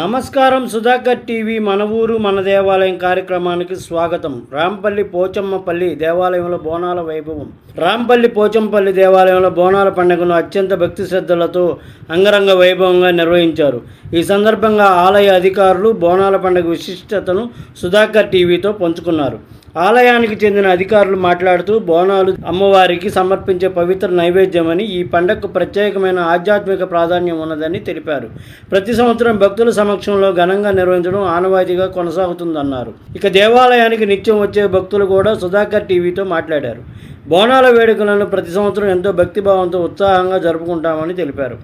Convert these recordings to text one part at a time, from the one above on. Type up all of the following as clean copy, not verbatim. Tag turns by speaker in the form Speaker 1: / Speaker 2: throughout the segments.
Speaker 1: నమస్కారం. సుధాకర్ టీవీ మన ఊరు మన దేవాలయం కార్యక్రమానికి స్వాగతం. రాంపల్లి పోచమ్మపల్లి దేవాలయంలో బోనాల వైభవం. రాంపల్లి పోచమ్మపల్లి దేవాలయంలో బోనాల పండుగను అత్యంత భక్తి శ్రద్ధలతో అంగరంగ వైభవంగా నిర్వహించారు. ఈ సందర్భంగా ఆలయ అధికారులు బోనాల పండుగ విశిష్టతను సుధాకర్ టీవీతో పంచుకున్నారు. ఆలయానికి చెందిన అధికారులు మాట్లాడుతూ, బోనాలు అమ్మవారికి సమర్పించే పవిత్ర నైవేద్యమని, ఈ పండగకు ప్రత్యేకమైన ఆధ్యాత్మిక ప్రాధాన్యం ఉన్నదని తెలిపారు. ప్రతి సంవత్సరం భక్తుల సమక్షంలో ఘనంగా నిర్వహించడం ఆనవాయితీగా కొనసాగుతుందన్నారు. ఇక దేవాలయానికి నిత్యం వచ్చే భక్తులు కూడా సుధాకర్ టీవీతో మాట్లాడారు. బోనాల వేడుకలను ప్రతి సంవత్సరం ఎంతో భక్తిభావంతో ఉత్సాహంగా జరుపుకుంటామని తెలిపారు.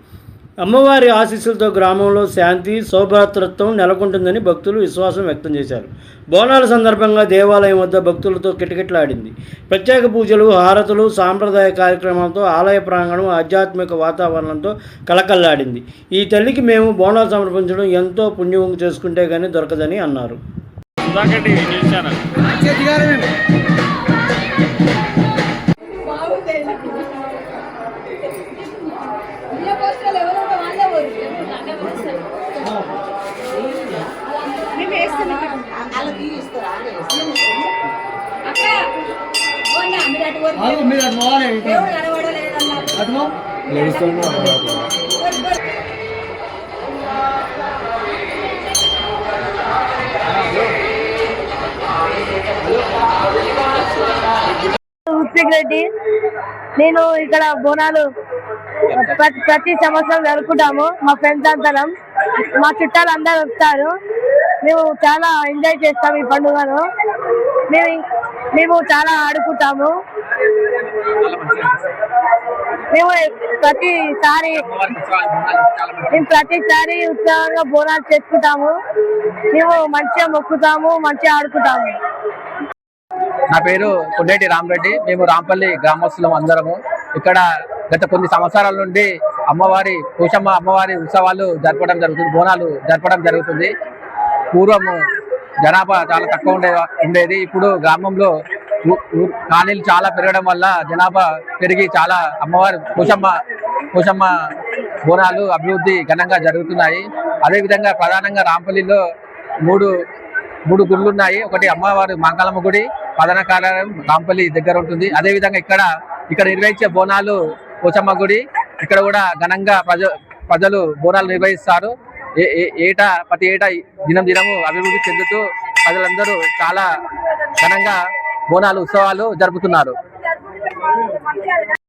Speaker 1: అమ్మవారి ఆశీస్సులతో గ్రామంలో శాంతి సౌభ్రాతృత్వం నెలకొంటుందని భక్తులు విశ్వాసం వ్యక్తం చేశారు. బోనాల సందర్భంగా దేవాలయం వద్ద భక్తులతో కిటకిటలాడింది. ప్రత్యేక పూజలు, హారతులు, సాంప్రదాయ కార్యక్రమాలతో ఆలయ ప్రాంగణం ఆధ్యాత్మిక వాతావరణంతో కలకల్లాడింది. ఈ తల్లికి మేము బోనాలు సమర్పించడం ఎంతో పుణ్యం చేసుకుంటే కానీ దొరకదని అన్నారు.
Speaker 2: రెడ్డి, నేను ఇక్కడ బోనాలు ప్రతి సంవత్సరం జరుపుకుంటాము. మా ఫ్రెండ్స్ అందరం, మా చుట్టాలు అందరూ వస్తారు. మేము చాలా ఎంజాయ్ చేస్తాము ఈ పండుగను. మేము చాలా ఆడుకుంటాము. మేము ప్రతిసారి ఉత్సాహంగా బోనాలు చేసుకుంటాము. మేము మంచిగా మొక్కుతాము, మంచిగా ఆడుకుంటాము.
Speaker 3: నా పేరు కొండేటి రామరెడ్డి. మేము రాంపల్లి గ్రామస్తులం అందరము. ఇక్కడ గత కొన్ని సంవత్సరాల నుండి పోచమ్మ అమ్మవారి ఉత్సవాలు జరపడం జరుగుతుంది, బోనాలు జరపడం జరుగుతుంది. పూర్వము జనాభా చాలా తక్కువ ఉండేది. ఇప్పుడు గ్రామంలో కాలనీలు చాలా పెరగడం వల్ల జనాభా పెరిగి చాలా పోచమ్మ బోనాలు అభివృద్ధి ఘనంగా జరుగుతున్నాయి. అదేవిధంగా ప్రధానంగా రాంపల్లిలో మూడు గుళ్ళు ఉన్నాయి. ఒకటి అమ్మవారి మంగళమ్మ గుడి, ప్రధాన కార్యాలయం రాంపల్లి దగ్గర ఉంటుంది. అదేవిధంగా ఇక్కడ నిర్వహించే బోనాలు పోచమ్మ గుడి, ఇక్కడ కూడా ఘనంగా ప్రజలు బోనాలు నిర్వహిస్తారు. ప్రతి ఏటా దినము అభివృద్ధి చెందుతూ ప్రజలందరూ చాలా ఘనంగా బోనాలు ఉత్సవాలు జరుపుతున్నారు.